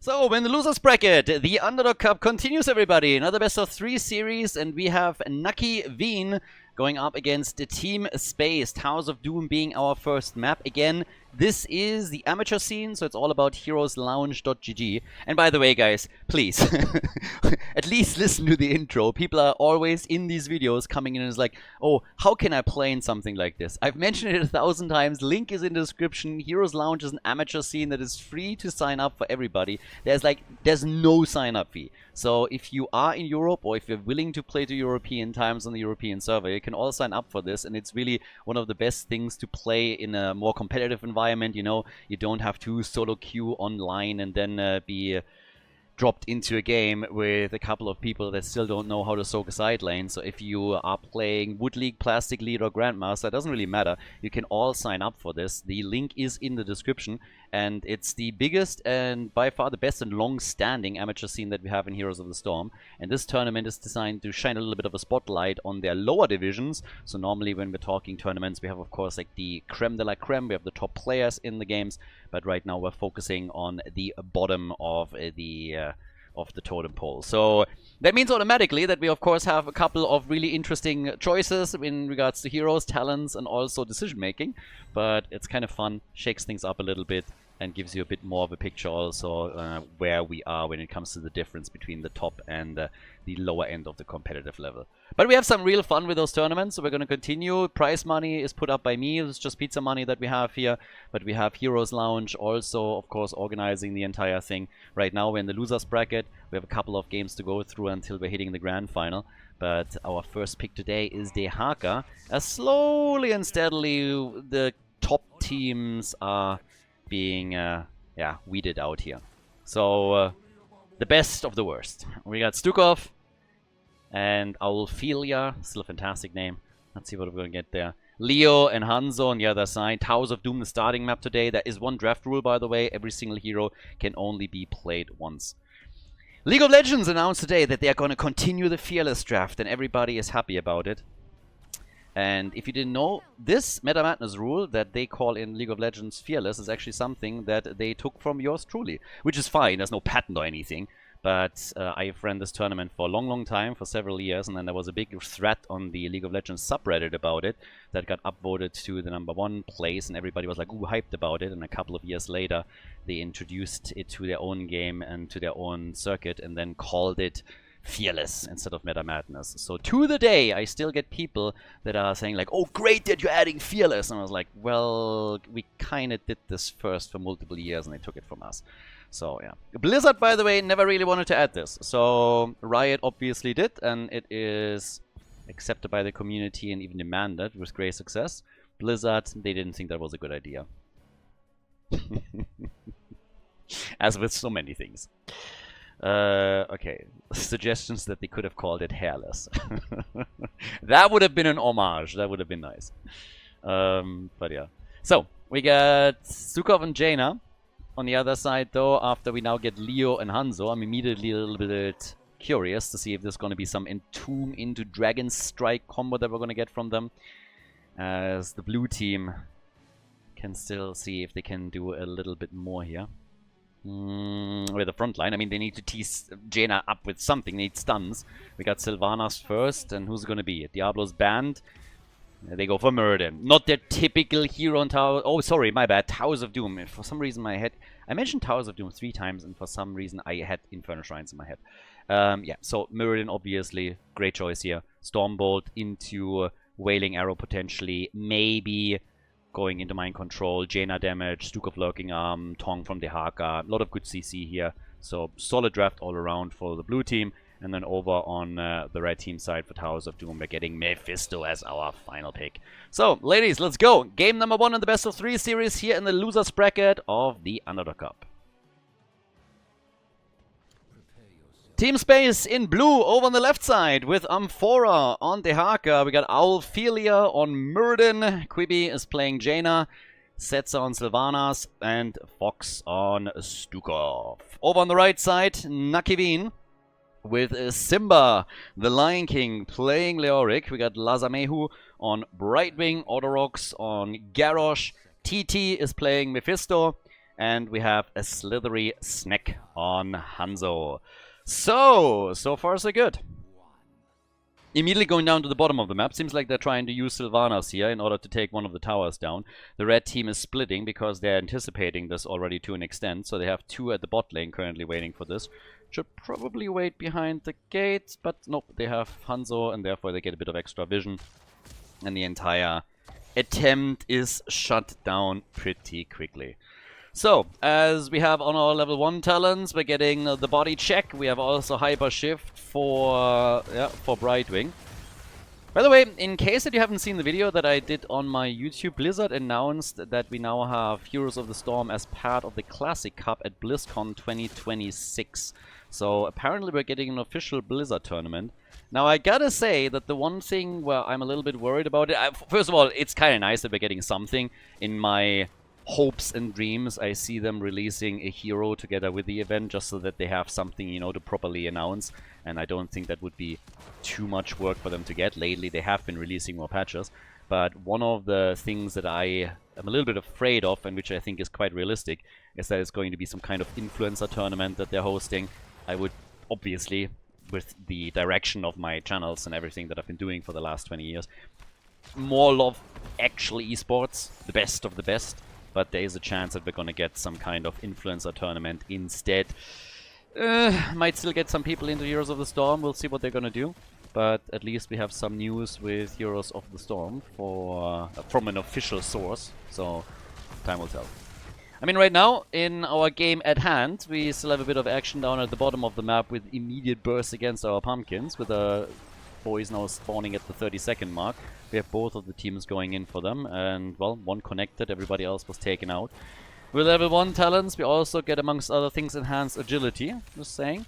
So, in the losers bracket, the Underdog Cup continues, everybody. Another best of 3 series, and we have Nucky Veen going up against Team Spaced. House of Doom being our first map. Again, this is the amateur scene, so it's all about heroeslounge.gg. And by the way, guys, please, at least listen to the intro. People are always in these videos coming in and is like, oh, how can I play in something like this? I've mentioned it 1,000 times. Link is in the description. Heroes Lounge is an amateur scene that is free to sign up for everybody. There's no sign up fee. So if you are in Europe or if you're willing to play to European times on the European server, you can all sign up for this, and it's really one of the best things to play in a more competitive environment. You know, you don't have to solo queue online and then be dropped into a game with a couple of people that still don't know how to soak a side lane. So if you are playing Wood League, Plastic League, or Grandmaster, it doesn't really matter. You can all sign up for this. The link is in the description, and it's the biggest and by far the best and long-standing amateur scene that we have in Heroes of the Storm. And this tournament is designed to shine a little bit of a spotlight on their lower divisions. So normally when we're talking tournaments, we have, of course, like the creme de la creme. We have the top players in the games, but right now we're focusing on the bottom of the totem pole. So that means automatically that we of course have a couple of really interesting choices in regards to heroes, talents, and also decision making. But it's kind of fun, shakes things up a little bit, and gives you a bit more of a picture also where we are when it comes to the difference between the top and the lower end of the competitive level. But we have some real fun with those tournaments, so we're going to continue. Prize money is put up by me. It's just pizza money that we have here. But we have Heroes Lounge also, of course, organizing the entire thing. Right now we're in the losers bracket. We have a couple of games to go through until we're hitting the grand final. But our first pick today is De Haka. As slowly and steadily the top teams are being weeded out here. So the best of the worst. We got Stukov and Aulfilia, still a fantastic name. Let's see what we're going to get there. Leo and Hanzo on the other side. House of Doom, the starting map today. There is one draft rule, by the way. Every single hero can only be played once. League of Legends announced today that they are going to continue the Fearless draft, and everybody is happy about it. And if you didn't know, this Meta Madness rule that they call in League of Legends Fearless is actually something that they took from yours truly, which is fine. There's no patent or anything. But I've ran this tournament for a long, long time, for several years, and then there was a big thread on the League of Legends subreddit about it that got upvoted to the #1 place, and everybody was like, ooh, hyped about it. And a couple of years later, they introduced it to their own game and to their own circuit, and then called it Fearless instead of Meta Madness. So to the day, I still get people that are saying like, oh, great that you're adding Fearless. And I was like, well, we kind of did this first for multiple years, and they took it from us. So yeah. Blizzard, by the way, never really wanted to add this. So Riot obviously did, and it is accepted by the community and even demanded with great success. Blizzard, they didn't think that was a good idea. As with so many things. Okay, suggestions that they could have called it Hairless. That would have been an homage. That would have been nice. But yeah. So, we got Stukov and Jaina. On the other side, though, after we now get Leo and Hanzo, I'm immediately a little bit curious to see if there's going to be some Entomb into Dragon Strike combo that we're going to get from them. As the blue team can still see if they can do a little bit more here. With the front line, I mean, they need to tease Jaina up with something. They need stuns. We got Sylvanas first, and who's going to be? Diablo's banned. They go for Muradin. Not their typical hero on Tower. Oh, sorry, my bad. Towers of Doom. For some reason, I mentioned Towers of Doom 3 times, and for some reason, I had Inferno Shrines in my head. Yeah, so Muradin, obviously, great choice here. Stormbolt into Wailing Arrow potentially. Maybe going into Mind Control, Jaina damage, Stukov Lurking Arm, Tong from De Haka. A lot of good CC here. So solid draft all around for the blue team. And then over on the red team side for Towers of Doom, we're getting Mephisto as our final pick. So, ladies, let's go. Game #1 in the best of 3 series here in the losers bracket of the Underdog Cup. Team Space in blue over on the left side with Amphora on De Haka. We got Aulfilia on Muradin. Quibi is playing Jaina. Setzer on Sylvanas. And Fox on Stukov. Over on the right side, Nakivin with Simba, the Lion King, playing Leoric. We got Lazamehu on Brightwing, Autorox on Garrosh. TT is playing Mephisto. And we have a slithery snack on Hanzo. So far so good. Immediately going down to the bottom of the map, seems like they're trying to use Sylvanas here in order to take one of the towers down. The red team is splitting because they're anticipating this already to an extent, so they have 2 at the bot lane currently waiting for this. Should probably wait behind the gate, but nope, they have Hanzo and therefore they get a bit of extra vision. And the entire attempt is shut down pretty quickly. So, as we have on our level 1 talents, we're getting the body check. We have also hyper shift for Brightwing. By the way, in case that you haven't seen the video that I did on my YouTube, Blizzard announced that we now have Heroes of the Storm as part of the Classic Cup at BlizzCon 2026. So apparently we're getting an official Blizzard tournament. Now I gotta say that the one thing where I'm a little bit worried about it, first of all, it's kind of nice that we're getting something. In my hopes and dreams, I see them releasing a hero together with the event just so that they have something, you know, to properly announce. And I don't think that would be too much work for them to get. Lately they have been releasing more patches. But one of the things that I am a little bit afraid of, and which I think is quite realistic, is that it's going to be some kind of influencer tournament that they're hosting. I would obviously, with the direction of my channels and everything that I've been doing for the last 20 years, more love actual esports, the best of the best. But there is a chance that we're going to get some kind of influencer tournament instead. Might still get some people into Heroes of the Storm. We'll see what they're going to do. But at least we have some news with Heroes of the Storm from an official source. So time will tell. I mean, right now, in our game at hand, we still have a bit of action down at the bottom of the map with immediate bursts against our pumpkins, with the boys now spawning at the 30-second mark. We have both of the teams going in for them, and, well, one connected, everybody else was taken out. With level 1 talents, we also get, amongst other things, enhanced agility, just saying.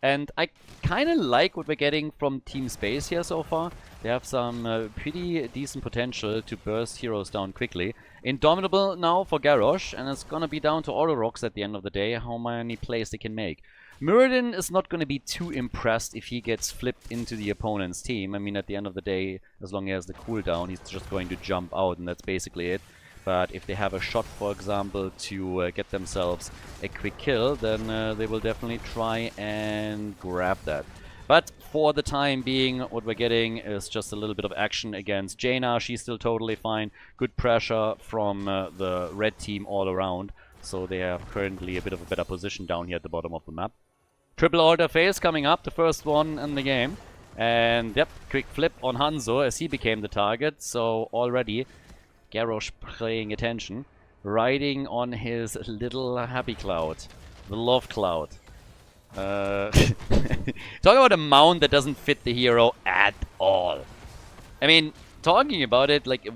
And I kind of like what we're getting from Team Space here so far. They have some pretty decent potential to burst heroes down quickly. Indomitable now for Garrosh, and it's gonna be down to Auto-Rocks at the end of the day how many plays they can make. Muradin is not going to be too impressed if he gets flipped into the opponent's team. I mean, at the end of the day, as long as the cooldown, he's just going to jump out, and that's basically it. But if they have a shot, for example, to get themselves a quick kill, then they will definitely try and grab that. But for the time being, what we're getting is just a little bit of action against Jaina. She's still totally fine. Good pressure from the red team all around. So they have currently a bit of a better position down here at the bottom of the map. Triple altar phase coming up, the first one in the game. And yep, quick flip on Hanzo as he became the target. So already Garrosh paying attention. Riding on his little happy cloud. The love cloud. Talk about a mount that doesn't fit the hero at all. I mean, talking about it, like,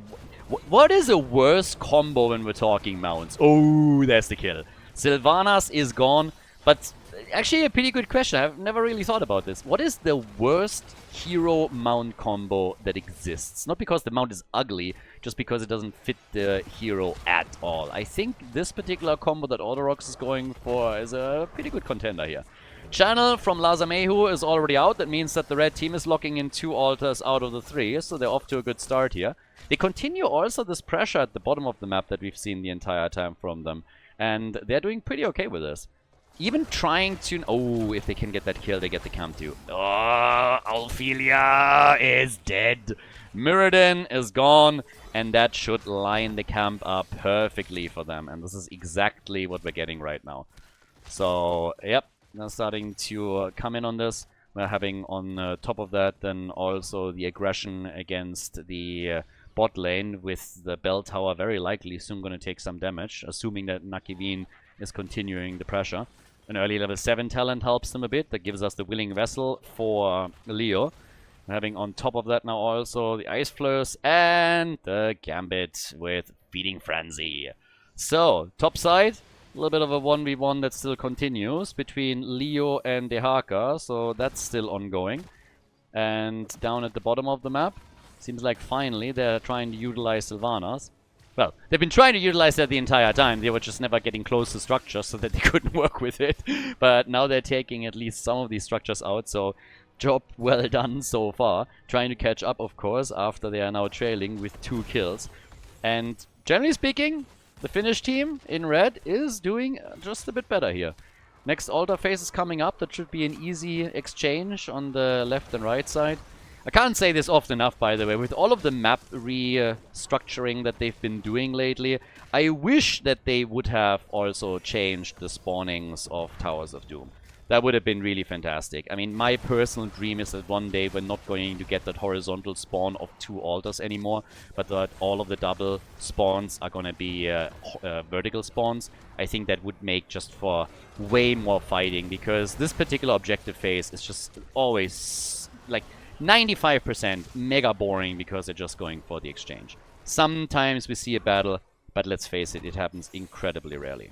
what is a worse combo when we're talking mounts? Oh, there's the kill. Sylvanas is gone, but actually a pretty good question. I've never really thought about this. What is the worst hero mount combo that exists? Not because the mount is ugly, just because it doesn't fit the hero at all. I think this particular combo that Auto-Rocks is going for is a pretty good contender here. Channel from Lazamehu is already out. That means that the red team is locking in 2 altars out of the 3, so they're off to a good start here. They continue also this pressure at the bottom of the map that we've seen the entire time from them. And they're doing pretty okay with this. Even trying to... Oh, if they can get that kill, they get the camp too. Oh, Ophelia is dead. Muradin is gone. And that should line the camp up perfectly for them. And this is exactly what we're getting right now. So, yep. They're starting to come in on this. We're having on top of that then also the aggression against the bot lane with the bell tower very likely soon going to take some damage, assuming that Nakivin is continuing the pressure. An early level 7 talent helps them a bit. That gives us the willing vessel for Leo. We're having on top of that now also the Ice Flurs and the Gambit with Feeding Frenzy. So, top side. A little bit of a 1v1 that still continues between Leo and Dehaka, so that's still ongoing. And down at the bottom of the map, seems like finally they're trying to utilize Sylvanas. Well, they've been trying to utilize that the entire time. They were just never getting close to structures so that they couldn't work with it. But now they're taking at least some of these structures out, so job well done so far. Trying to catch up, of course, after they are now trailing with 2 kills. And generally speaking, The Finnish team in red is doing just a bit better here. Next altar phase is coming up. That should be an easy exchange on the left and right side. I can't say this often enough, by the way. With all of the map restructuring that they've been doing lately, I wish that they would have also changed the spawnings of Towers of Doom. That would have been really fantastic. I mean, my personal dream is that one day we're not going to get that horizontal spawn of 2 altars anymore, but that all of the double spawns are going to be vertical spawns. I think that would make just for way more fighting, because this particular objective phase is just always like 95% mega boring because they're just going for the exchange. Sometimes we see a battle, but let's face it, it happens incredibly rarely.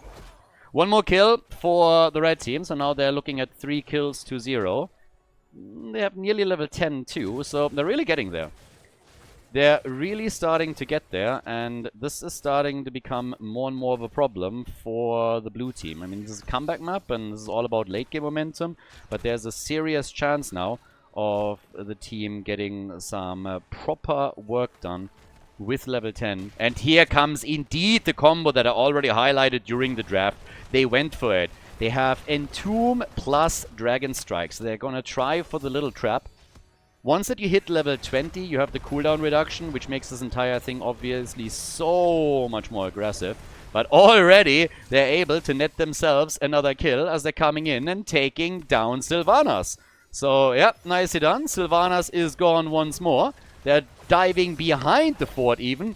One more kill for the red team, so now they're looking at 3 kills to 0. They have nearly level 10 too, so they're really getting there. They're really starting to get there, and this is starting to become more and more of a problem for the blue team. I mean, this is a comeback map, and this is all about late game momentum, but there's a serious chance now of the team getting some proper work done with level 10. And here comes indeed the combo that I already highlighted during the draft. They went for it. They have Entomb plus Dragon Strike. So they're gonna try for the little trap. Once that you hit level 20, you have the cooldown reduction, which makes this entire thing obviously so much more aggressive. But already they're able to net themselves another kill as they're coming in and taking down Sylvanas. So yeah, nicely done. Sylvanas is gone once more. They're diving behind the fort even.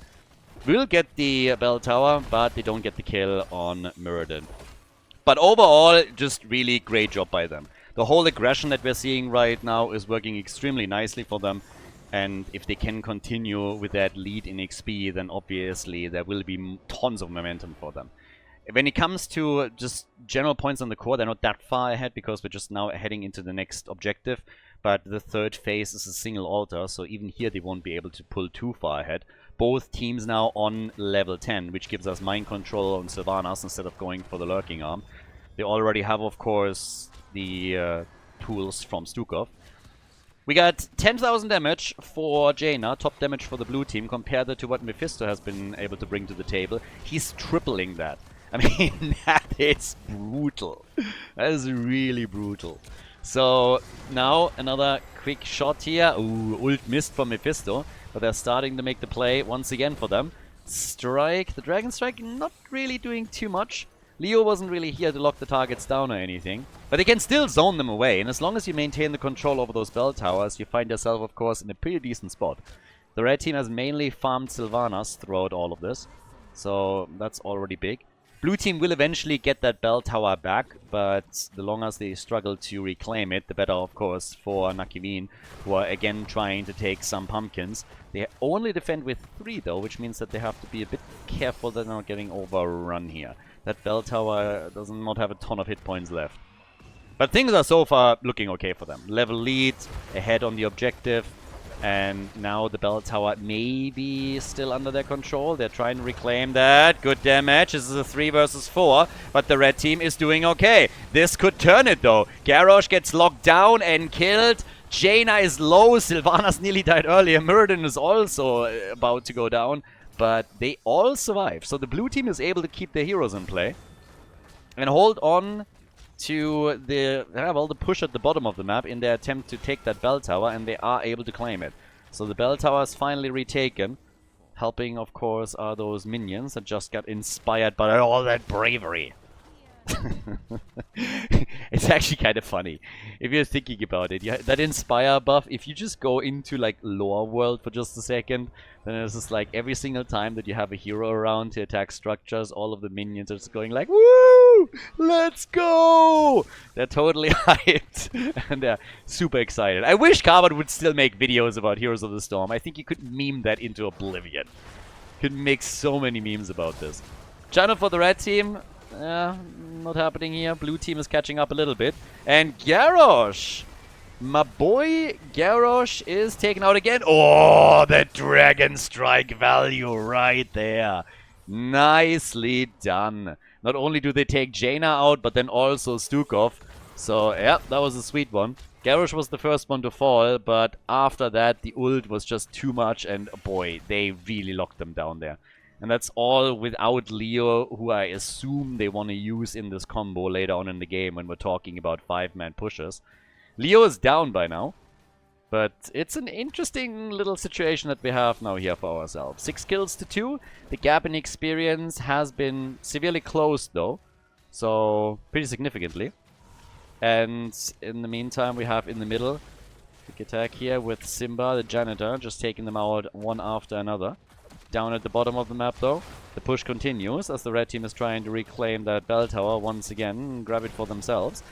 Will get the bell tower, but they don't get the kill on Muradin. But overall, just really great job by them. The whole aggression that we're seeing right now is working extremely nicely for them. And if they can continue with that lead in XP, then obviously there will be tons of momentum for them. When it comes to just general points on the core, they're not that far ahead because we're just now heading into the next objective. But the third phase is a single altar, so even here they won't be able to pull too far ahead. Both teams now on level 10, which gives us mind control on Sylvanas instead of going for the lurking arm. They already have, of course, the tools from Stukov. We got 10,000 damage for Jaina, top damage for the blue team, compared that to what Mephisto has been able to bring to the table. He's tripling that. I mean, that is brutal. That is really brutal. So, now another quick shot here. Ooh, ult missed from Mephisto, but they're starting to make the play once again for them. Strike, the Dragon Strike not really doing too much. Leo wasn't really here to lock the targets down or anything. But they can still zone them away, and as long as you maintain the control over those bell towers, you find yourself, of course, in a pretty decent spot. The red team has mainly farmed Sylvanas throughout all of this, so that's already big. Blue team will eventually get that bell tower back, but the longer they struggle to reclaim it, the better, of course, for Nakivin, who are again trying to take some pumpkins. They only defend with 3 though, which means that they have to be a bit careful that they're not getting overrun here. That bell tower does not have a ton of hit points left. But things are so far looking okay for them. Level lead, ahead on the objective. And now the bell tower may be still under their control. They're trying to reclaim that. Good damage. This is a 3 versus 4. But the red team is doing okay. This could turn it though. Garrosh gets locked down and killed. Jaina is low. Sylvanas nearly died earlier. Muradin is also about to go down. But they all survive. So the blue team is able to keep their heroes in play. And hold on to the push at the bottom of the map in their attempt to take that bell tower, and they are able to claim it. So the bell tower is finally retaken. Helping, of course, are those minions that just got inspired by all that bravery. It's actually kind of funny if you're thinking about it. That inspire buff, if you just go into like lore world for just a second, then it's just like every single time that you have a hero around to attack structures, all of the minions are just going like, woo, let's go. They're totally hyped and they're super excited. I wish Khaldor would still make videos about Heroes of the Storm. I think you could meme that into oblivion. Could make so many memes about this. Channel for the red team. Not happening here. Blue team is catching up a little bit. And Garrosh! My boy Garrosh is taken out again. Oh, the Dragon Strike value right there. Nicely done. Not only do they take Jaina out, but then also Stukov. So, yeah, that was a sweet one. Garrosh was the first one to fall, but after that, the ult was just too much. And boy, they really locked them down there. And that's all without Leo, who I assume they want to use in this combo later on in the game when we're talking about 5-man pushes. Leo is down by now. But it's an interesting little situation that we have now here for ourselves. 6 kills to 2. The gap in experience has been severely closed though. So, pretty significantly. And in the meantime, we have in the middle, quick attack here with Simba, the janitor, just taking them out one after another. Down at the bottom of the map though, the push continues as the red team is trying to reclaim that bell tower once again and grab it for themselves.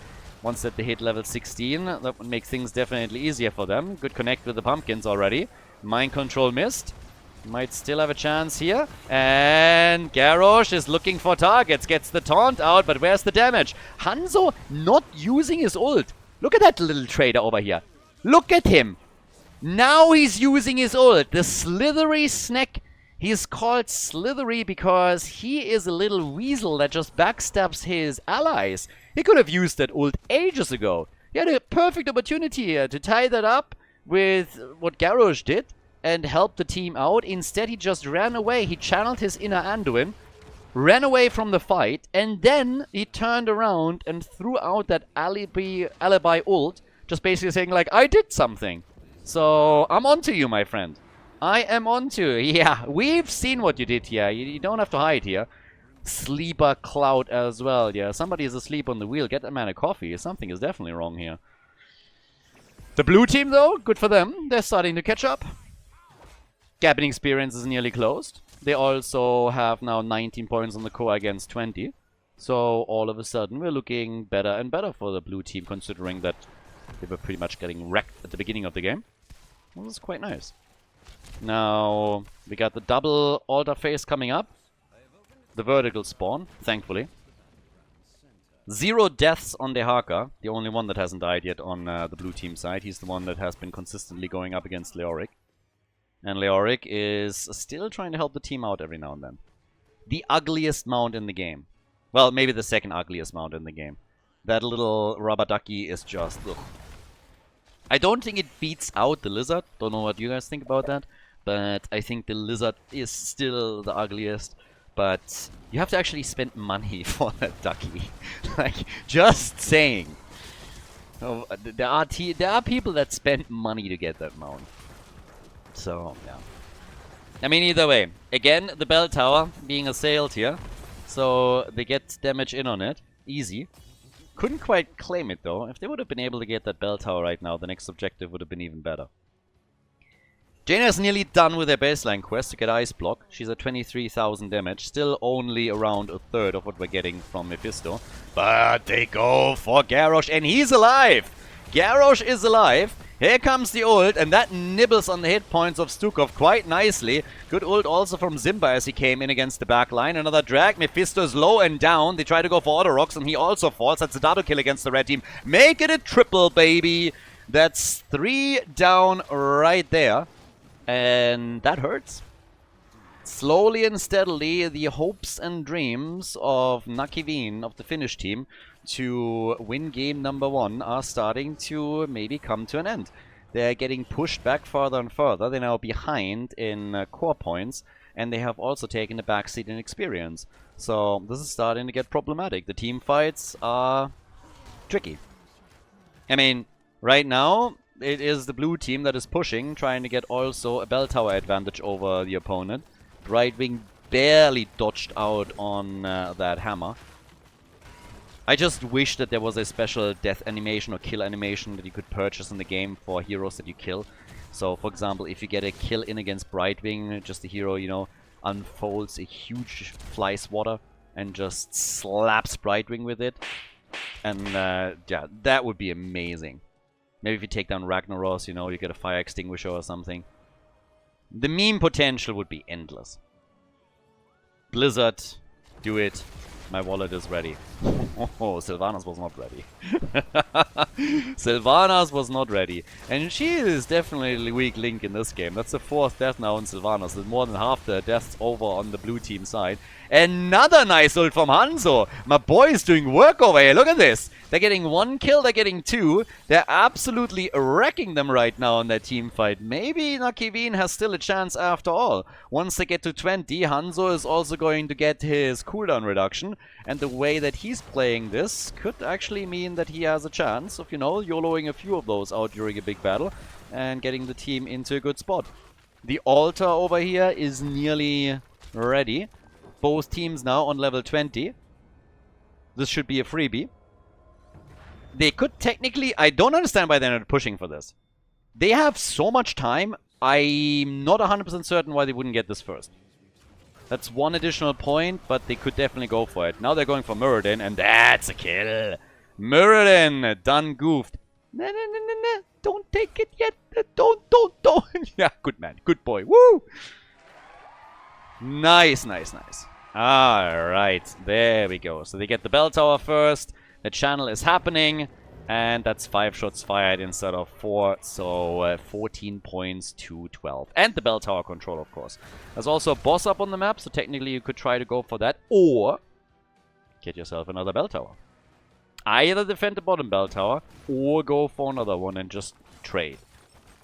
Once that they hit level 16, that would make things definitely easier for them. Good connect with the pumpkins already. Mind control missed. Might still have a chance here. And Garrosh is looking for targets. Gets the taunt out, but where's the damage? Hanzo not using his ult. Look at that little trader over here. Look at him. Now he's using his ult. The slithery snack. He's called slithery because he is a little weasel that just backstabs his allies. He could have used that ult ages ago. He had a perfect opportunity here to tie that up with what Garrosh did and help the team out. Instead, he just ran away. He channeled his inner Anduin, ran away from the fight, and then he turned around and threw out that alibi ult, just basically saying like, I did something. So, I'm onto you, my friend. I am onto you. Yeah, we've seen what you did here. You don't have to hide here. Sleeper Cloud as well. Yeah, somebody is asleep on the wheel. Get that man a coffee. Something is definitely wrong here. The blue team, though, good for them. They're starting to catch up. Gap in experience is nearly closed. They also have now 19 points on the core against 20. So, all of a sudden, we're looking better and better for the blue team, considering that they were pretty much getting wrecked at the beginning of the game. Well, this is quite nice. Now, we got the double altar phase coming up. The vertical spawn, thankfully. 0 deaths on Dehaka, the only one that hasn't died yet on the blue team side. He's the one that has been consistently going up against Leoric. And Leoric is still trying to help the team out every now and then. The ugliest mount in the game. Well, maybe the second ugliest mount in the game. That little rubber ducky is just... ugh. I don't think it beats out the lizard. Don't know what you guys think about that. But I think the lizard is still the ugliest. But you have to actually spend money for that ducky. Like, just saying. Oh, there are people that spend money to get that mount. So, yeah. I mean, either way. Again, the bell tower being assailed here. So, they get damage in on it. Easy. Couldn't quite claim it, though. If they would have been able to get that bell tower right now, the next objective would have been even better. Jaina is nearly done with her baseline quest to get Ice Block. She's at 23,000 damage. Still only around a third of what we're getting from Mephisto. But they go for Garrosh, and he's alive! Garrosh is alive. Here comes the ult, and that nibbles on the hit points of Stukov quite nicely. Good ult also from Zimba as he came in against the back line. Another drag. Mephisto's low and down. They try to go for auto rocks, and he also falls. That's a double kill against the red team. Make it a triple, baby! That's 3 down right there. And that hurts. Slowly and steadily, the hopes and dreams of Nakivin, of the Finnish team, to win game number 1 are starting to maybe come to an end. They're getting pushed back further and further. They're now behind in core points, and they have also taken a backseat in experience. So this is starting to get problematic. The team fights are tricky. I mean, right now, it is the blue team that is pushing, trying to get also a bell tower advantage over the opponent. Right wing barely dodged out on that hammer. I just wish that there was a special death animation or kill animation that you could purchase in the game for heroes that you kill. So, for example, if you get a kill in against Brightwing, just the hero, you know, unfolds a huge fly swatter and just slaps Brightwing with it. And, yeah, that would be amazing. Maybe if you take down Ragnaros, you know, you get a fire extinguisher or something. The meme potential would be endless. Blizzard, do it. My wallet is ready. Oh, Sylvanas was not ready. Sylvanas was not ready. And she is definitely the weak link in this game. That's the 4th death now on Sylvanas. More than half the deaths over on the blue team side. Another nice ult from Hanzo. My boy is doing work over here. Look at this. They're getting 1 kill, they're getting 2. They're absolutely wrecking them right now in their team fight. Maybe Nakivin has still a chance after all. Once they get to 20, Hanzo is also going to get his cooldown reduction. And the way that he's playing this could actually mean that he has a chance of, you know, YOLOing a few of those out during a big battle and getting the team into a good spot. The altar over here is nearly ready. Both teams now on level 20. This should be a freebie. They could technically... I don't understand why they're not pushing for this. They have so much time. I'm not 100% certain why they wouldn't get this first. That's one additional point, but they could definitely go for it. Now they're going for Muradin, and that's a kill. Muradin, done goofed. No. Don't take it yet. Don't. Yeah, good man. Good boy. Woo! Nice. Alright, there we go. So they get the bell tower first. The channel is happening. And that's 5 shots fired instead of 4. So 14 points to 12. And the bell tower control, of course. There's also a boss up on the map. So technically you could try to go for that. Or get yourself another bell tower. Either defend the bottom bell tower or go for another one and just trade.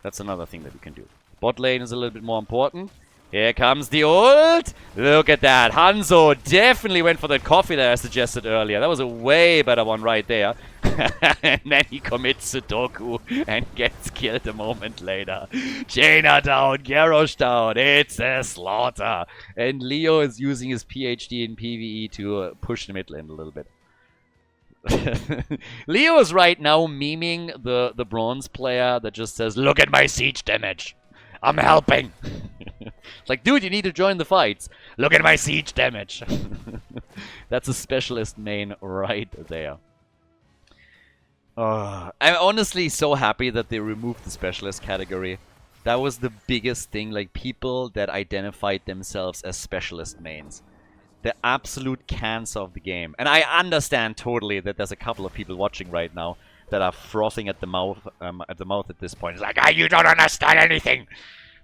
That's another thing that you can do. Bot lane is a little bit more important. Here comes the ult. Look at that. Hanzo definitely went for that coffee that I suggested earlier. That was a way better one right there. And then he commits Sudoku and gets killed a moment later. Jaina down, Garrosh down. It's a slaughter. And Leo is using his PhD in PvE to push the mid lane a little bit. Leo is right now memeing the bronze player that just says, look at my siege damage. I'm helping. It's like, dude, you need to join the fights. Look at my siege damage. That's a specialist main right there. I'm honestly so happy that they removed the specialist category. That was the biggest thing, like people that identified themselves as specialist mains. The absolute cancer of the game. And I understand totally that there's a couple of people watching right now that are frothing at the mouth at this point. It's like, you don't understand anything.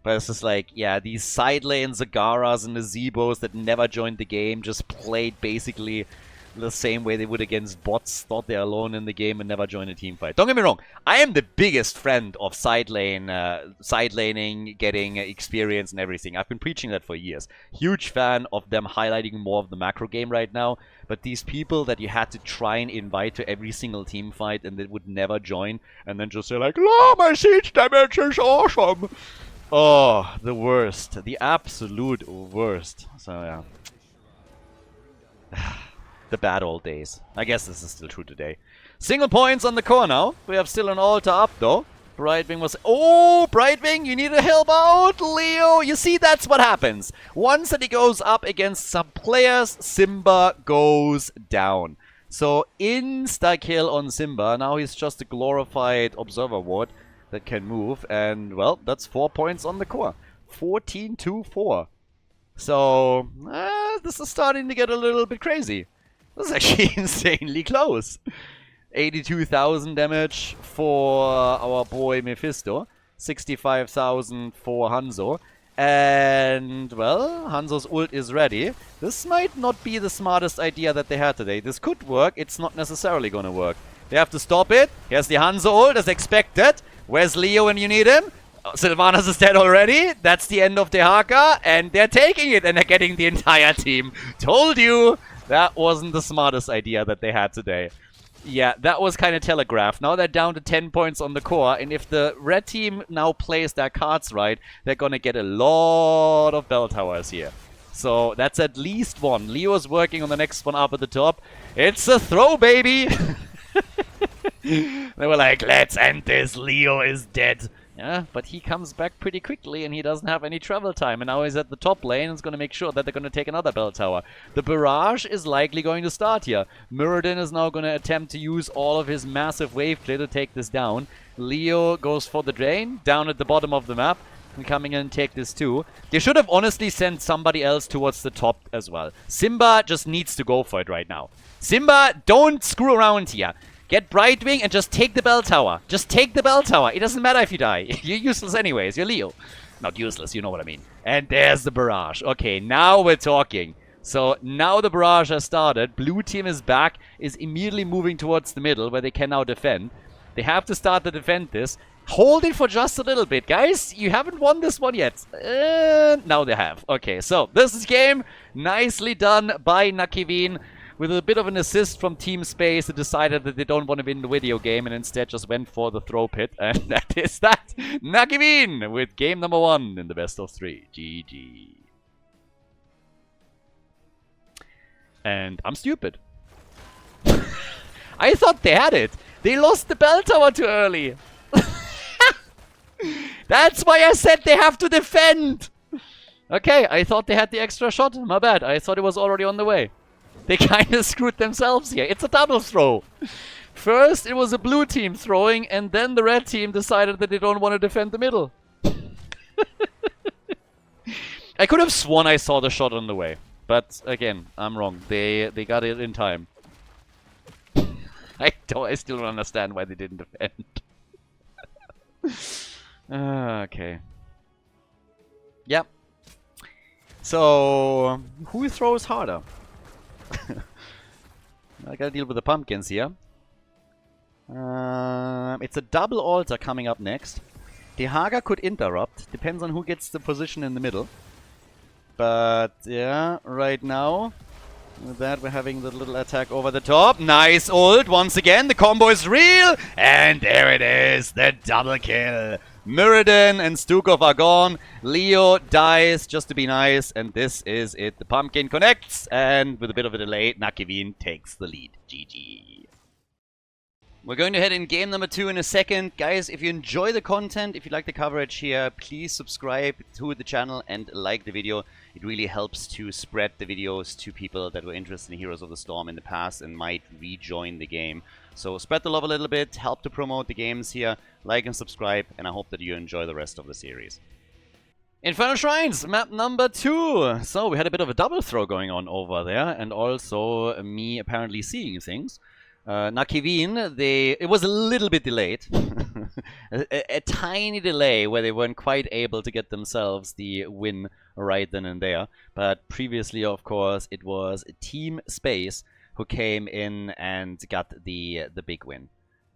But it's just like, yeah, these side lane Zagaras and the Zebos that never joined the game just played basically the same way they would against bots, thought they're alone in the game and never joined a team fight. Don't get me wrong, I am the biggest friend of side laning, getting experience and everything. I've been preaching that for years. Huge fan of them highlighting more of the macro game right now. But these people that you had to try and invite to every single team fight and they would never join and then just say like, oh, my siege damage is awesome. Oh, the worst. The absolute worst. So, yeah. The bad old days. I guess this is still true today. Single points on the core now. We have still an altar up, though. Brightwing was... Oh, Brightwing, you need to help out, Leo. You see, that's what happens. Once that he goes up against some players, Simba goes down. So, insta-kill on Simba. Now he's just a glorified observer ward that can move. And, well, that's 4 points on the core. 14-4. So, this is starting to get a little bit crazy. This is actually insanely close. 82,000 damage for our boy Mephisto. 65,000 for Hanzo. And, well, Hanzo's ult is ready. This might not be the smartest idea that they had today. This could work. It's not necessarily going to work. They have to stop it. Here's the Hanzo ult as expected. Where's Leo when you need him? Sylvanas is dead already. That's the end of the Haka. And they're taking it and they're getting the entire team. Told you. That wasn't the smartest idea that they had today. Yeah, that was kind of telegraphed. Now they're down to 10 points on the core. And if the red team now plays their cards right, they're going to get a lot of bell towers here. So that's at least one. Leo's working on the next one up at the top. It's a throw, baby! They were like, let's end this. Leo is dead. Yeah, but he comes back pretty quickly and he doesn't have any travel time. And now he's at the top lane and is going to make sure that they're going to take another bell tower. The barrage is likely going to start here. Muradin is now going to attempt to use all of his massive wave clear to take this down. Leo goes for the drain down at the bottom of the map. And coming in and take this too. They should have honestly sent somebody else towards the top as well. Simba just needs to go for it right now. Simba, don't screw around here. Get Brightwing and just take the bell tower. Just take the bell tower. It doesn't matter if you die. You're useless anyways. You're Leo. Not useless, you know what I mean. And there's the barrage. Okay, now we're talking. So now the barrage has started. Blue team is back, is immediately moving towards the middle where they can now defend. They have to start to defend this. Hold it for just a little bit, guys. You haven't won this one yet. Now they have. Okay, so this is game. Nicely done by Nakiveen. With a bit of an assist from Team Space, they decided that they don't want to win the video game and instead just went for the throw pit. And that is that. Nakiveen with game number 1 in the best of 3. GG. And I'm stupid. I thought they had it. They lost the bell tower too early. That's why I said they have to defend. Okay, I thought they had the extra shot. My bad. I thought it was already on the way. They kind of screwed themselves here. It's a double throw. First, it was a blue team throwing, and then the red team decided that they don't want to defend the middle. I could have sworn I saw the shot on the way. But, again, I'm wrong. They got it in time. I still don't understand why they didn't defend. Okay. Yep. So, who throws harder? I gotta deal with the pumpkins here. It's a double altar coming up next. Dehaga could interrupt. Depends on who gets the position in the middle. But, yeah, right now, with that, we're having the little attack over the top. Nice ult. Once again, the combo is real. And there it is. The double kill. Muradin and Stukov are gone. Leo dies just to be nice. And this is it. The pumpkin connects. And with a bit of a delay, Nakiveen takes the lead. GG. We're going to head in game number 2 in a second. Guys, if you enjoy the content, if you like the coverage here, please subscribe to the channel and like the video. It really helps to spread the videos to people that were interested in Heroes of the Storm in the past and might rejoin the game. So spread the love a little bit, help to promote the games here, like and subscribe, and I hope that you enjoy the rest of the series. Infernal Shrines, map number 2. So we had a bit of a double throw going on over there, and also me apparently seeing things. Nakiveen, it was a little bit delayed. a tiny delay where they weren't quite able to get themselves the win right then and there. But previously, of course, it was Team Space who came in and got the big win.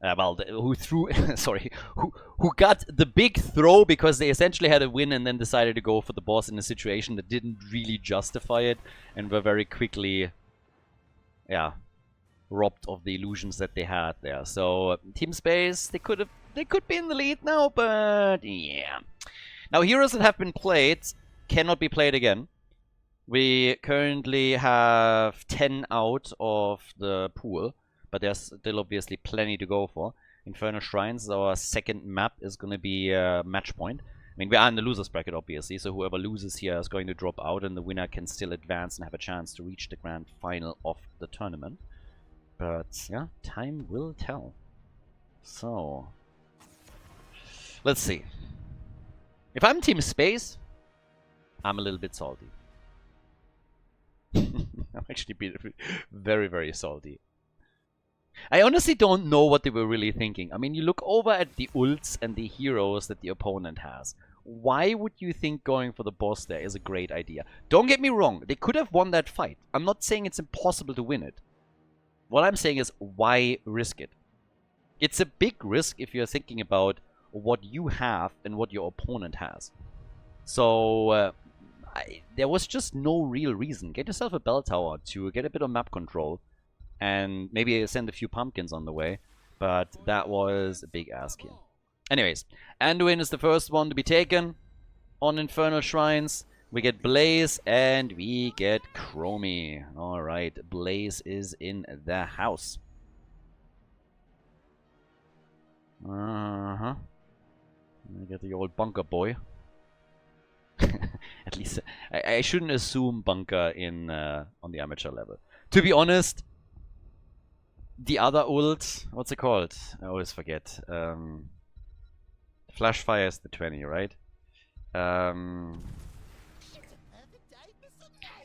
Who threw, sorry, who got the big throw because they essentially had a win and then decided to go for the boss in a situation that didn't really justify it and were very quickly, yeah, robbed of the illusions that they had there. So Team Space, they could be in the lead now, but yeah. Now heroes that have been played cannot be played again. We currently have 10 out of the pool, but there's still obviously plenty to go for. Infernal Shrines, our second map, is going to be match point. I mean, we are in the losers bracket, obviously, so whoever loses here is going to drop out, and the winner can still advance and have a chance to reach the grand final of the tournament. But, yeah, time will tell. So, let's see. If I'm Team Space, I'm a little bit salty. I'm actually very, very salty. I honestly don't know what they were really thinking. I mean, you look over at the ults and the heroes that the opponent has. Why would you think going for the boss there is a great idea? Don't get me wrong, they could have won that fight. I'm not saying it's impossible to win it. What I'm saying is, why risk it? It's a big risk if you're thinking about what you have and what your opponent has. So, there was just no real reason. Get yourself a bell tower to get a bit of map control and maybe send a few pumpkins on the way. But that was a big ask here. Anyways, Anduin is the first one to be taken on Infernal Shrines. We get Blaze and we get Chromie. Alright, Blaze is in the house. I get the old bunker boy. At least I shouldn't assume bunker in on the amateur level. To be honest, the other ult, what's it called? I always forget. Flash fire is the 20, right?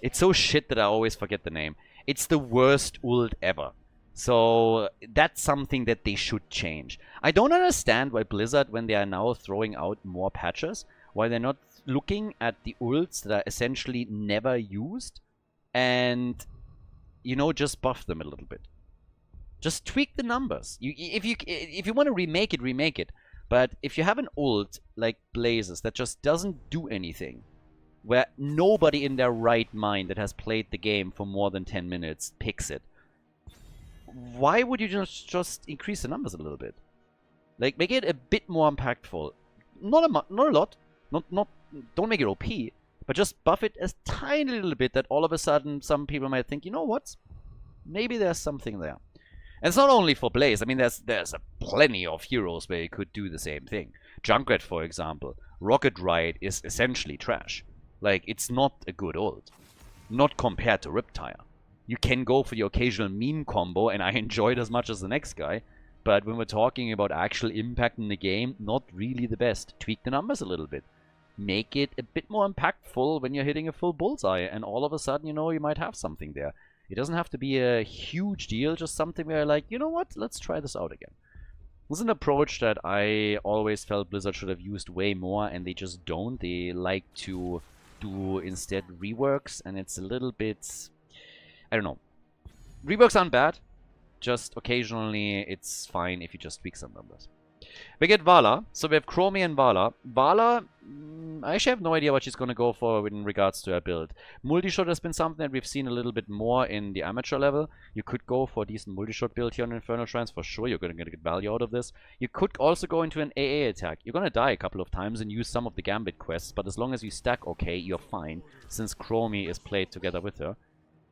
It's so shit that I always forget the name. It's the worst ult ever. So that's something that they should change. I don't understand why Blizzard, when they are now throwing out more patches, why they're not looking at the ults that are essentially never used and, you know, just buff them a little bit. Just tweak the numbers. If you want to remake it. But if you have an ult like Blazes that just doesn't do anything, where nobody in their right mind that has played the game for more than 10 minutes picks it, why would you just increase the numbers a little bit? Like, make it a bit more impactful. Not a lot. Don't make it OP, but just buff it a tiny little bit that all of a sudden some people might think, you know what? Maybe there's something there. And it's not only for Blaze. I mean, there's plenty of heroes where you could do the same thing. Junkrat, for example. Rocket Ride is essentially trash. Like, it's not a good ult. Not compared to Riptire. You can go for the occasional meme combo, and I enjoy it as much as the next guy. But when we're talking about actual impact in the game, not really the best. Tweak the numbers a little bit. Make it a bit more impactful when you're hitting a full bullseye, and all of a sudden, you know, you might have something there. It doesn't have to be a huge deal, just something where like, you know what, let's try this out again. This is an approach that I always felt Blizzard should have used way more, and they just don't. They like to do instead reworks, and it's a little bit, I don't know. Reworks aren't bad, just occasionally it's fine if you just tweak some numbers. We get Vala. So we have Chromie and Vala. Vala, I actually have no idea what she's going to go for in regards to her build. Multi-shot has been something that we've seen a little bit more in the amateur level. You could go for a decent multi-shot build here on Infernal Shrines for sure. You're going to get value out of this. You could also go into an AA attack. You're going to die a couple of times and use some of the Gambit quests, but as long as you stack okay, you're fine, since Chromie is played together with her.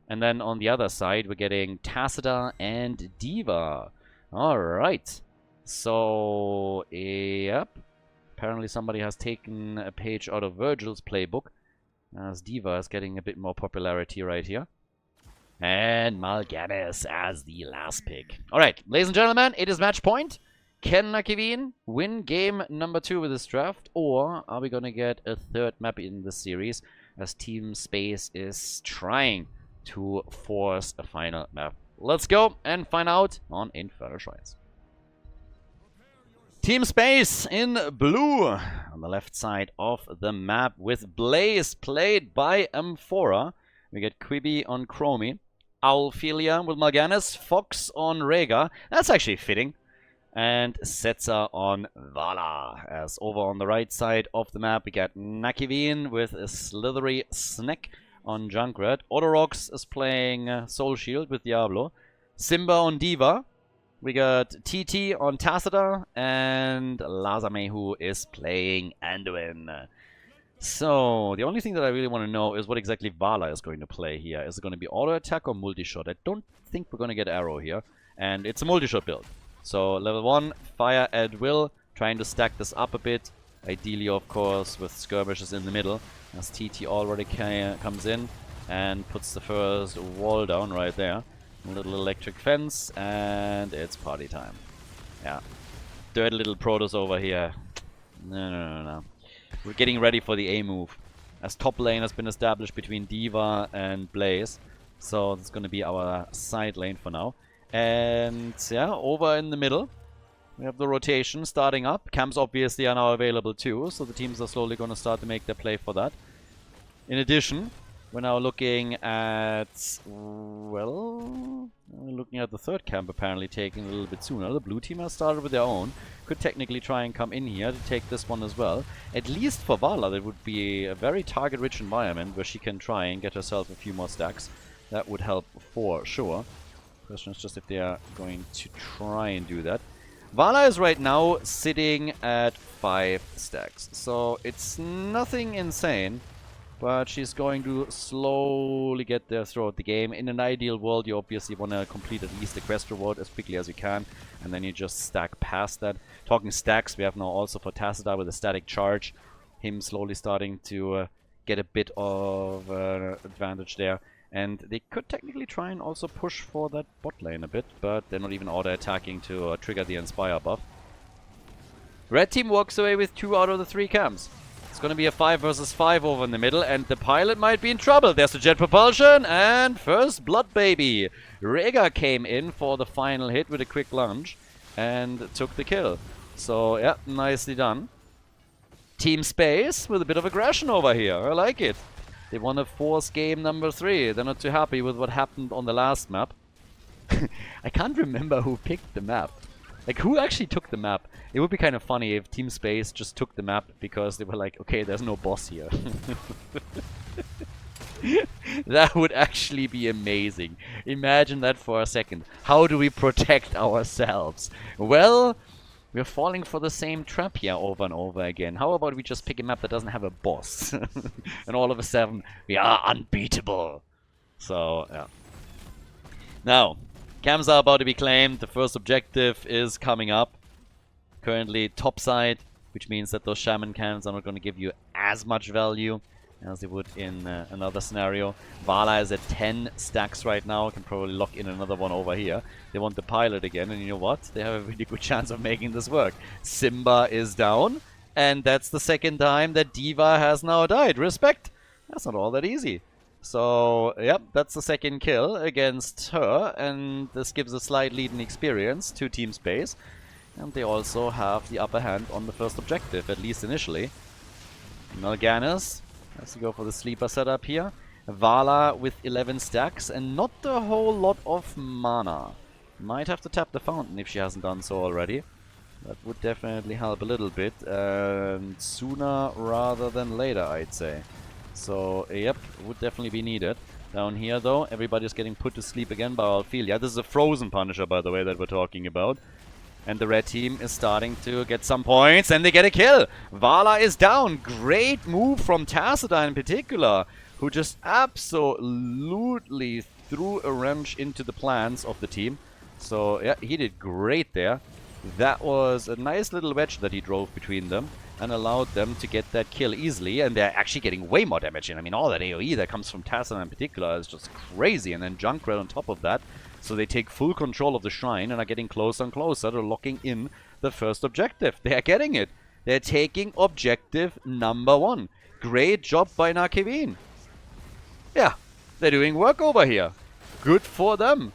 And then on the other side, we're getting Tassadar and D.Va. Alright. So, yep. Apparently somebody has taken a page out of Virgil's playbook, as D.Va is getting a bit more popularity right here. And Mal'Ganis as the last pick. Alright, ladies and gentlemen, it is match point. Can Nakivine win game number 2 with this draft, or are we going to get a third map in this series, as Team Space is trying to force a final map? Let's go and find out on Infernal Shrines. Team Space in blue on the left side of the map with Blaze played by Amphora. We get Quibi on Chromie, Owlphilia with Mal'Ganis, Fox on Rhaegar. That's actually fitting. And Setzer on Vala. As over on the right side of the map we got Nakivine with a slithery Snack on Junkrat. Otorox is playing Soul Shield with Diablo. Simba on D.Va. We got TT on Tassadar, and Lazamehu is playing Anduin. So, the only thing that I really want to know is what exactly Vala is going to play here. Is it going to be auto attack or multi-shot? I don't think we're going to get arrow here, and it's a multi-shot build. So, level 1, fire at will, trying to stack this up a bit. Ideally, of course, with skirmishes in the middle, as TT already comes in and puts the first wall down right there. A little electric fence, and it's party time. Yeah. Dirty little Protoss over here. No. We're getting ready for the A move, as top lane has been established between D.Va and Blaze. So it's going to be our side lane for now. And yeah, over in the middle, we have the rotation starting up. Camps obviously are now available too, so the teams are slowly going to start to make their play for that. In addition, we're now looking at, well, we're looking at the third camp apparently taking a little bit sooner. The blue team has started with their own. Could technically try and come in here to take this one as well. At least for Vala, that would be a very target-rich environment where she can try and get herself a few more stacks. That would help for sure. Question is just if they are going to try and do that. Vala is right now sitting at 5 stacks, so it's nothing insane. But she's going to slowly get there throughout the game. In an ideal world, you obviously want to complete at least the quest reward as quickly as you can. And then you just stack past that. Talking stacks, we have now also for Tassadar with a static charge. Him slowly starting to get a bit of advantage there. And they could technically try and also push for that bot lane a bit. But they're not even auto-attacking to trigger the Inspire buff. Red team walks away with 2 out of the 3 camps. It's going to be a 5 versus 5 over in the middle, and the pilot might be in trouble. There's the jet propulsion, and first blood baby. Rhaegar came in for the final hit with a quick lunge, and took the kill. So, yeah, nicely done. Team Space with a bit of aggression over here. I like it. They want to force game number 3. They're not too happy with what happened on the last map. I can't remember who picked the map. Like, who actually took the map? It would be kind of funny if Team Space just took the map because they were like, okay, there's no boss here. That would actually be amazing. Imagine that for a second. How do we protect ourselves? Well, we're falling for the same trap here over and over again. How about we just pick a map that doesn't have a boss? And all of a sudden, we are unbeatable. So, yeah. Now, camps are about to be claimed. The first objective is coming up. Currently top side, which means that those shaman cans are not going to give you as much value as they would in another scenario. Vala is at 10 stacks right now. Can probably lock in another one over here. They want the pilot again, and you know what? They have a really good chance of making this work. Simba is down, and that's the second time that Diva has now died. Respect! That's not all that easy. So, yep, that's the second kill against her, and this gives a slight lead in experience to Team Space. And they also have the upper hand on the first objective, at least initially. Mal'Ganis has to go for the sleeper setup here. Vala with 11 stacks and not a whole lot of mana. Might have to tap the fountain if she hasn't done so already. That would definitely help a little bit, and sooner rather than later, I'd say. So, yep, would definitely be needed. Down here, though, everybody's getting put to sleep again by Alphelia. This is a frozen Punisher, by the way, that we're talking about. And the red team is starting to get some points, and they get a kill. Vala is down. Great move from Tassadar in particular, who just absolutely threw a wrench into the plans of the team. So, yeah, he did great there. That was a nice little wedge that he drove between them and allowed them to get that kill easily, and they're actually getting way more damage in. I mean, all that AoE that comes from Tassadar in particular is just crazy, and then Junkrat on top of that. So they take full control of the shrine and are getting closer and closer to locking in the first objective. They are getting it. They're taking objective number 1. Great job by Nakiveen. Yeah, they're doing work over here. Good for them.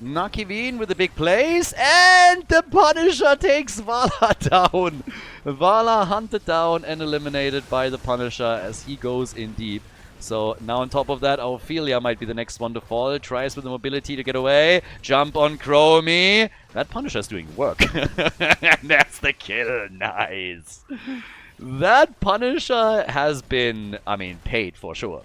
Nakiveen with the big plays, and the Punisher takes Vala down. Vala hunted down and eliminated by the Punisher as he goes in deep. So now on top of that, Ophelia might be the next one to fall. Tries with the mobility to get away. Jump on Chromie. That Punisher's doing work. And that's the kill. Nice. That Punisher has been, I mean, paid for sure.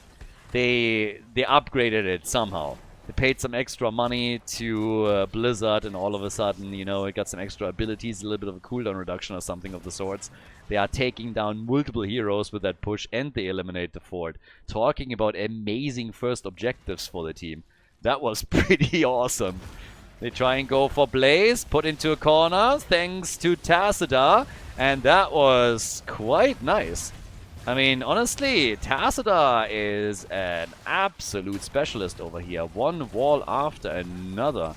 They upgraded it somehow. They paid some extra money to Blizzard, and all of a sudden, you know, it got some extra abilities, a little bit of a cooldown reduction or something of the sorts. They are taking down multiple heroes with that push, and they eliminate the fort. Talking about amazing first objectives for the team. That was pretty awesome. They try and go for Blaze, put into a corner, thanks to Tassadar, and that was quite nice. I mean, honestly, Tassadar is an absolute specialist over here. One wall after another.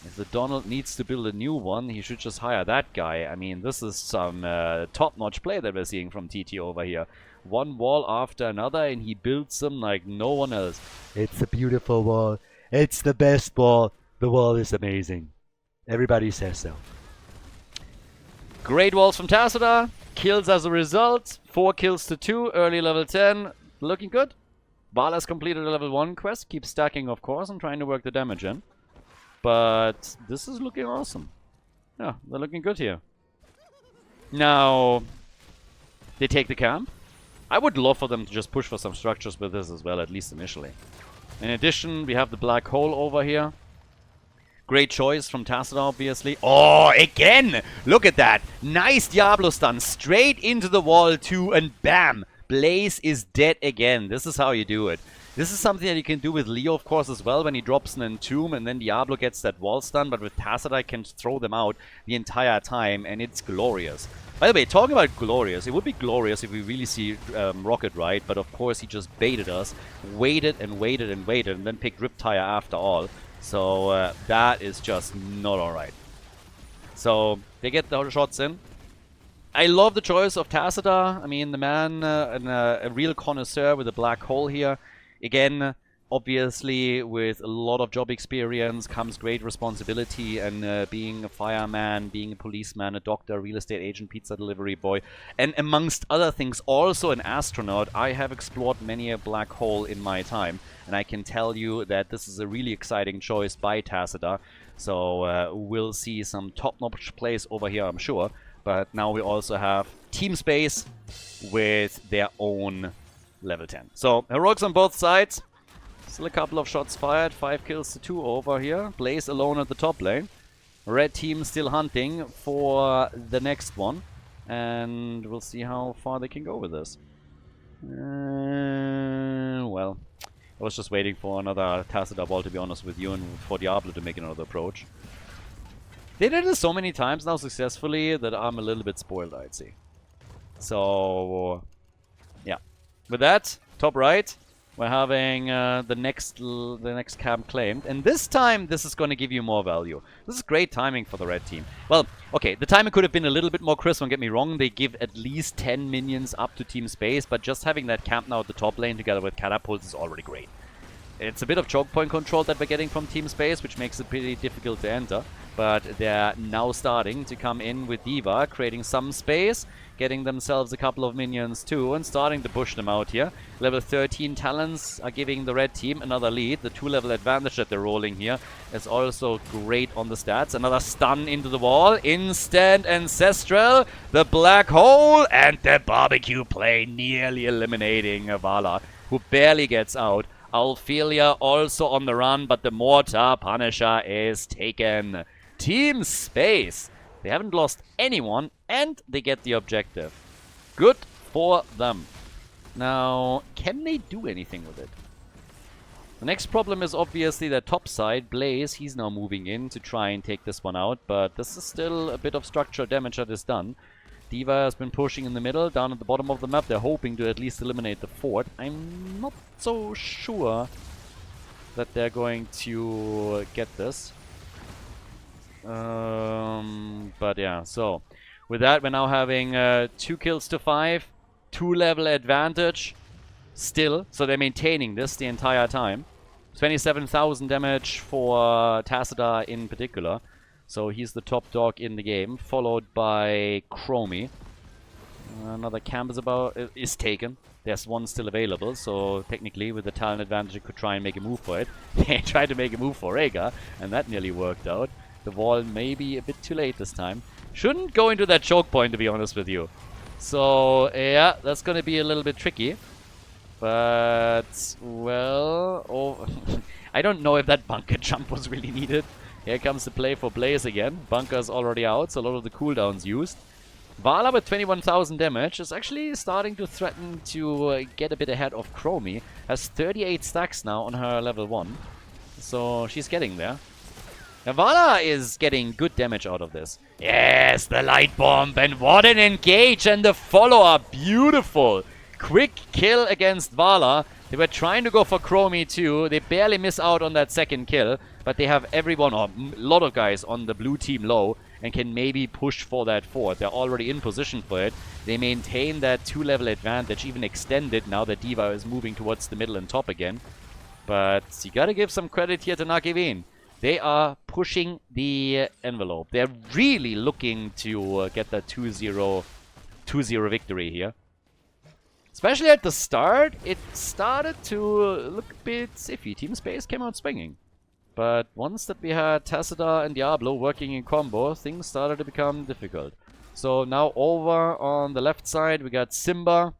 If the Donald needs to build a new one, he should just hire that guy. I mean, this is some top-notch play that we're seeing from TT over here. One wall after another, and he builds them like no one else. It's a beautiful wall. It's the best wall. The wall is amazing. Everybody says so. Great walls from Tassadar. Kills as a result. 4 kills to 2. Early level 10. Looking good. Vala's completed a level 1 quest. Keep stacking, of course, and trying to work the damage in. But this is looking awesome. Yeah, they're looking good here. Now, they take the camp. I would love for them to just push for some structures with this as well, at least initially. In addition, we have the black hole over here. Great choice from Tassadar, obviously. Oh, again! Look at that! Nice Diablo stun. Straight into the wall too, and bam! Blaze is dead again. This is how you do it. This is something that you can do with Leo, of course, as well, when he drops an Entomb, and then Diablo gets that wall stun, but with Tassadar, I can throw them out the entire time, and it's glorious. By the way, talking about glorious, it would be glorious if we really see Rocket right, but of course he just baited us, waited and waited and waited, and then picked Riptire after all. So that is just not alright. So they get the shots in. I love the choice of Tassadar. I mean, the man, a real connoisseur with a black hole here. Again, Obviously, with a lot of job experience comes great responsibility, and being a fireman, being a policeman, a doctor, real estate agent, pizza delivery boy, and amongst other things, also an astronaut. I have explored many a black hole in my time, and I can tell you that this is a really exciting choice by Tassadar. So we'll see some top-notch plays over here, I'm sure. But now we also have Team Space with their own level 10. So heroics on both sides. Still a couple of shots fired. 5 kills to 2 over here. Blaze alone at the top lane. Red team still hunting for the next one. And we'll see how far they can go with this. Well, I was just waiting for another Tassadar ball, to be honest with you, and for Diablo to make another approach. They did this so many times now successfully that I'm a little bit spoiled, I'd say. So, yeah. With that, top right, we're having the next camp claimed. And this time, this is going to give you more value. This is great timing for the red team. Well, okay, the timing could have been a little bit more crisp, don't get me wrong. They give at least 10 minions up to Team Space, but just having that camp now at the top lane together with catapults is already great. It's a bit of choke point control that we're getting from Team Space, which makes it pretty difficult to enter. But they're now starting to come in with D.Va, creating some space, getting themselves a couple of minions too, and starting to push them out here. Level 13 talents are giving the red team another lead. The 2-level advantage that they're rolling here is also great on the stats. Another stun into the wall. Instant Ancestral, the black hole, and the barbecue play nearly eliminating Vala, who barely gets out. Alphelia also on the run, but the Mortar Punisher is taken. Team Space. They haven't lost anyone, and they get the objective. Good for them. Now, can they do anything with it? The next problem is obviously that top side, Blaze, he's now moving in to try and take this one out, but this is still a bit of structural damage that is done. D.Va has been pushing in the middle, down at the bottom of the map. They're hoping to at least eliminate the fort. I'm not so sure that they're going to get this. But yeah, so with that, we're now having 2 kills to 5, 2-level advantage still. So they're maintaining this the entire time. 27,000 damage for Tassadar in particular. So he's the top dog in the game, followed by Chromie. Another camp is taken. There's one still available, so technically with the talent advantage you could try and make a move for it. They tried to make a move for Rhaegar, and that nearly worked out. The wall may be a bit too late this time. Shouldn't go into that choke point, to be honest with you. So, yeah, that's going to be a little bit tricky. But, well, I don't know if that bunker jump was really needed. Here comes the play for Blaze again. Bunker's already out, so a lot of the cooldowns used. Vala with 21,000 damage is actually starting to threaten to get a bit ahead of Chromie. Has 38 stacks now on her level 1. So she's getting there. Now Vala is getting good damage out of this. Yes, the light bomb, and what an engage, and the follow-up. Beautiful. Quick kill against Vala. They were trying to go for Chromie too. They barely miss out on that second kill. But they have everyone, or a lot of guys on the blue team low, and can maybe push for that fort. They're already in position for it. They maintain that 2-level advantage, even extend it now that D.Va is moving towards the middle and top again. But you gotta give some credit here to Nakivin. They are pushing the envelope. They're really looking to get that 2-0 victory here. Especially at the start, it started to look a bit iffy. Team Space came out swinging. But once that we had Tassadar and Diablo working in combo, things started to become difficult. So now over on the left side, we got Simba.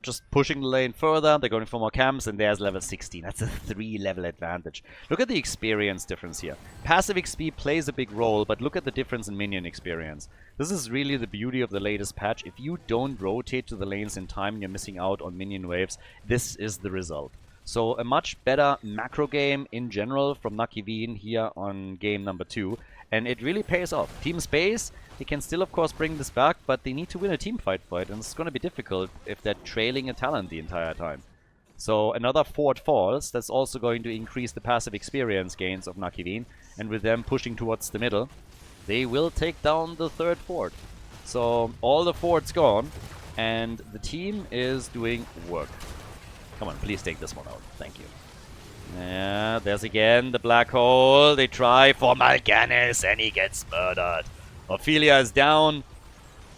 Just pushing the lane further. They're going for more camps, and there's level 16. That's a 3-level advantage. Look at the experience difference here. Passive XP plays a big role, but look at the difference in minion experience. This is really the beauty of the latest patch. If you don't rotate to the lanes in time and you're missing out on minion waves, this is the result. So a much better macro game in general from Nakivin here on game number 2. And it really pays off. Team Space, they can still of course bring this back, but they need to win a team fight for it. And it's going to be difficult if they're trailing a talent the entire time. So another fort falls. That's also going to increase the passive experience gains of Nakivin. And with them pushing towards the middle, they will take down the 3rd fort. So all the forts gone. And the team is doing work. Come on, please take this one out. Thank you. Yeah, there's again the black hole. They try for Mal'Ganis, and he gets murdered. Ophelia is down,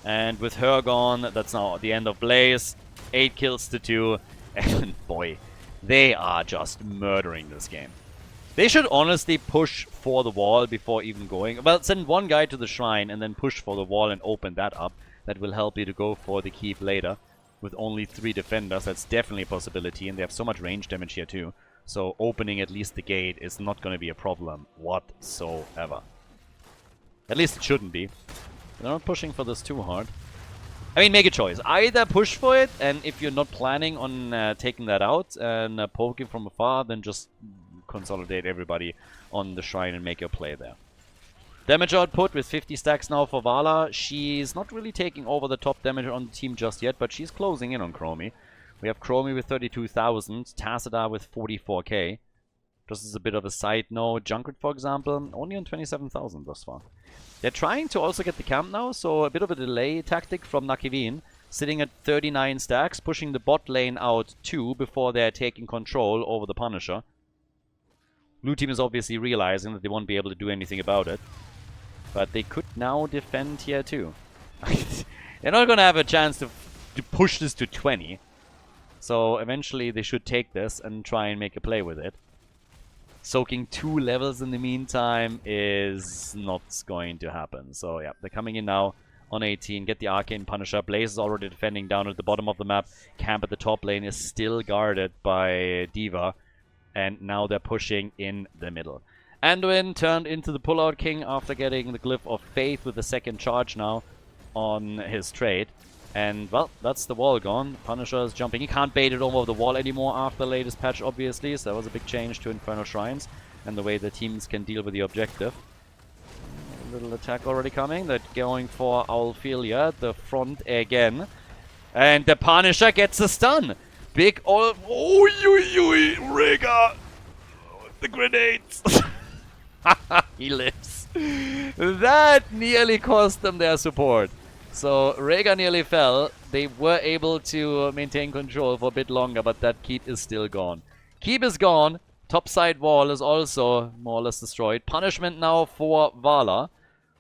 and with her gone, that's now the end of Blaze. 8 kills to 2, and boy, they are just murdering this game. They should honestly push for the wall before even going. Well, send one guy to the shrine and then push for the wall and open that up. That will help you to go for the keep later. With only 3 defenders, that's definitely a possibility, and they have so much range damage here too. So opening at least the gate is not going to be a problem whatsoever. At least it shouldn't be. They're not pushing for this too hard. I mean, make a choice. Either push for it, and if you're not planning on taking that out and poking from afar, then just consolidate everybody on the shrine and make your play there. Damage output with 50 stacks now for Vala. She's not really taking over the top damage on the team just yet, but she's closing in on Chromie. We have Chromie with 32,000, Tassadar with 44k. Just as a bit of a side note, Junkrat, for example, only on 27,000 thus far. They're trying to also get the camp now, so a bit of a delay tactic from Nakivin, sitting at 39 stacks, pushing the bot lane out 2 before they're taking control over the Punisher. Blue team is obviously realizing that they won't be able to do anything about it. But they could now defend here too. They're not going to have a chance to push this to 20. So eventually they should take this and try and make a play with it. Soaking 2 levels in the meantime is not going to happen. So yeah, they're coming in now on 18. Get the Arcane Punisher. Blaze is already defending down at the bottom of the map. Camp at the top lane is still guarded by D.Va. And now they're pushing in the middle. Anduin turned into the pullout king after getting the Glyph of Faith with the second charge now on his trade. And, well, that's the wall gone. Punisher is jumping. He can't bait it over the wall anymore after the latest patch, obviously. So that was a big change to Infernal Shrines and the way the teams can deal with the objective. A little attack already coming. They're going for Ophelia at the front again. And the Punisher gets a stun. Big old... Oh, Rega! The grenades! He lives. That nearly cost them their support. So Rega nearly fell. They were able to maintain control for a bit longer, but that keep is still gone. Keep is gone. Topside wall is also more or less destroyed. Punishment now for Vala.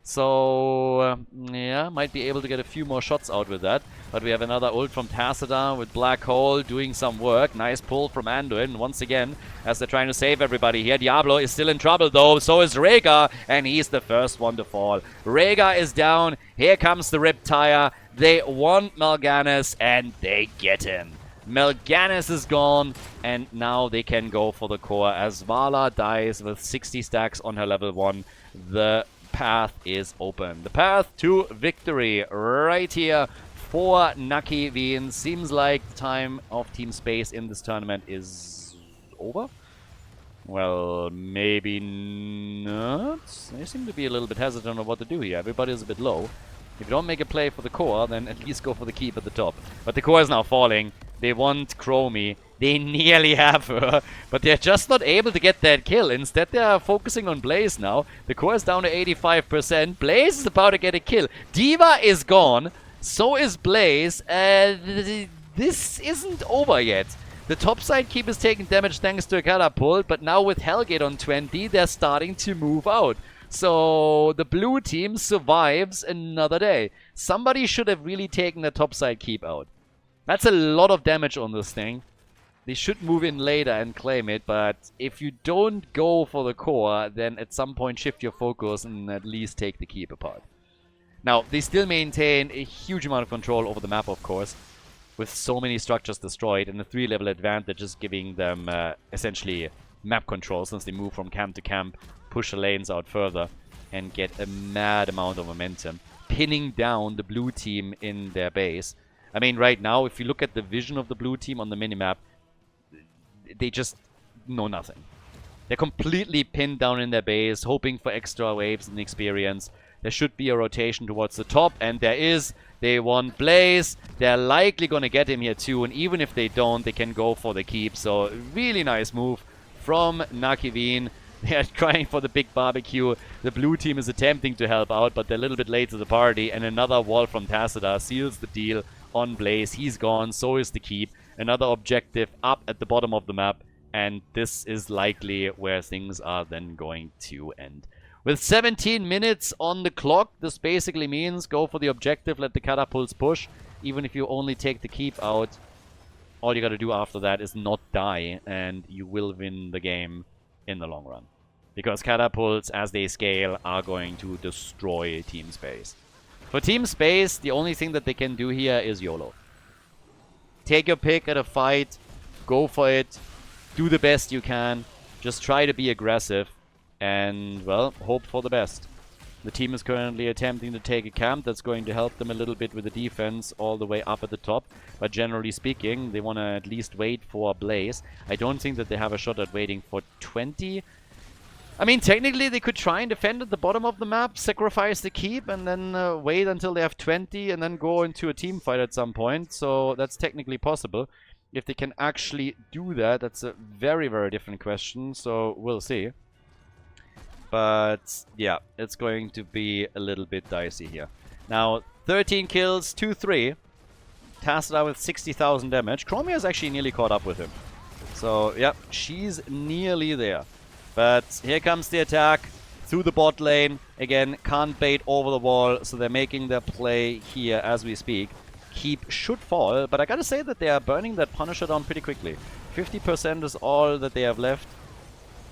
So, yeah, might be able to get a few more shots out with that. But we have another ult from Tassadar with Black Hole doing some work. Nice pull from Anduin once again as they're trying to save everybody here. Diablo is still in trouble though, so is Rega, and he's the first one to fall. Rega is down. Here comes the Riptire. They want Mal'Ganis, and they get him. Mal'Ganis is gone, and now they can go for the core as Vala dies with 60 stacks on her level 1. The path is open. The path to victory right here for Nakivin. Seems like the time of Team Space in this tournament is over. Well, maybe not. They seem to be a little bit hesitant on what to do here. Everybody is a bit low. If you don't make a play for the core, then at least go for the keep at the top. But the core is now falling. They want Chromie. They nearly have her, but they're just not able to get that kill. Instead, they are focusing on Blaze now. The core is down to 85%. Blaze is about to get a kill. D.Va is gone. So is Blaze. This isn't over yet. The topside keep is taking damage thanks to a catapult, but now with Hellgate on 20, they're starting to move out. So the blue team survives another day. Somebody should have really taken the topside keep out. That's a lot of damage on this thing. They should move in later and claim it, but if you don't go for the core, then at some point shift your focus and at least take the keep apart. Now, they still maintain a huge amount of control over the map, of course, with so many structures destroyed, and a 3-level advantage is giving them essentially map control since they move from camp to camp, push the lanes out further, and get a mad amount of momentum, pinning down the blue team in their base. I mean, right now, if you look at the vision of the blue team on the minimap, they just know nothing. They're completely pinned down in their base, hoping for extra waves and experience. There should be a rotation towards the top, and there is. They want Blaze. They're likely going to get him here too, and even if they don't, they can go for the keep. So, really nice move from Nakivin. They're trying for the big barbecue. The blue team is attempting to help out, but they're a little bit late to the party, and another wall from Tassadar seals the deal on Blaze. He's gone, so is the keep. another objective up at the bottom of the map, and this is likely where things are then going to end. With 17 minutes on the clock, this basically means go for the objective, let the catapults push. Even if you only take the keep out, all you gotta do after that is not die, and you will win the game in the long run. Because catapults, as they scale, are going to destroy Team Space. For Team Space, the only thing that they can do here is YOLO. Take your pick at a fight, go for it, do the best you can, just try to be aggressive, and, well, hope for the best. The team is currently attempting to take a camp. That's going to help them a little bit with the defense all the way up at the top. But generally speaking, they want to at least wait for Blaze. I don't think that they have a shot at waiting for 20. I mean, technically, they could try and defend at the bottom of the map, sacrifice the keep, and then wait until they have 20, and then go into a team fight at some point. So that's technically possible. If they can actually do that, that's a very, very different question. So we'll see. But yeah, it's going to be a little bit dicey here. Now, 13 kills, 2-3. Tassadar with 60,000 damage. Chromia is actually nearly caught up with him. So, yeah, she's nearly there. But here comes the attack through the bot lane. Again, can't bait over the wall, so they're making their play here as we speak. Keep should fall, but I gotta say that they are burning that Punisher down pretty quickly. 50% is all that they have left.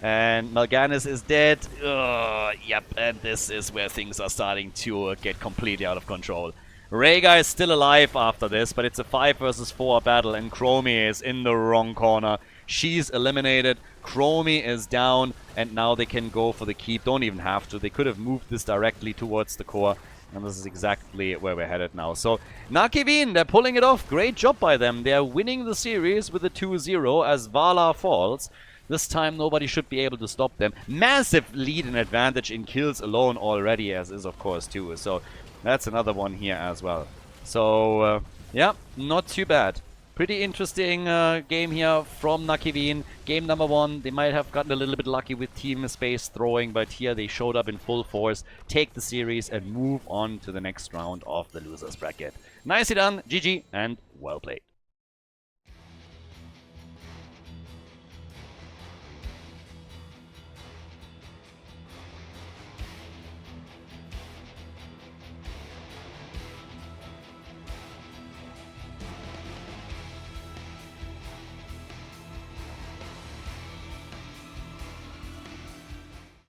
And Mal'Ganis is dead. Yep, and this is where things are starting to get completely out of control. Rhaegar is still alive after this, but it's a 5 versus 4 battle, and Chromie is in the wrong corner. She's eliminated, Chromie is down, and now they can go for the keep. Don't even have to. They could have moved this directly towards the core, and this is exactly where we're headed now. So, Nakivin, they're pulling it off. Great job by them. They're winning the series with a 2-0 as Valar falls. This time nobody should be able to stop them. Massive lead and advantage in kills alone already, as is of course too. So that's another one here as well. So yeah, not too bad. Pretty interesting game here from Nakivin. Game number 1, they might have gotten a little bit lucky with Team Space throwing, but here they showed up in full force, take the series and move on to the next round of the losers bracket. Nicely done, GG, and well played.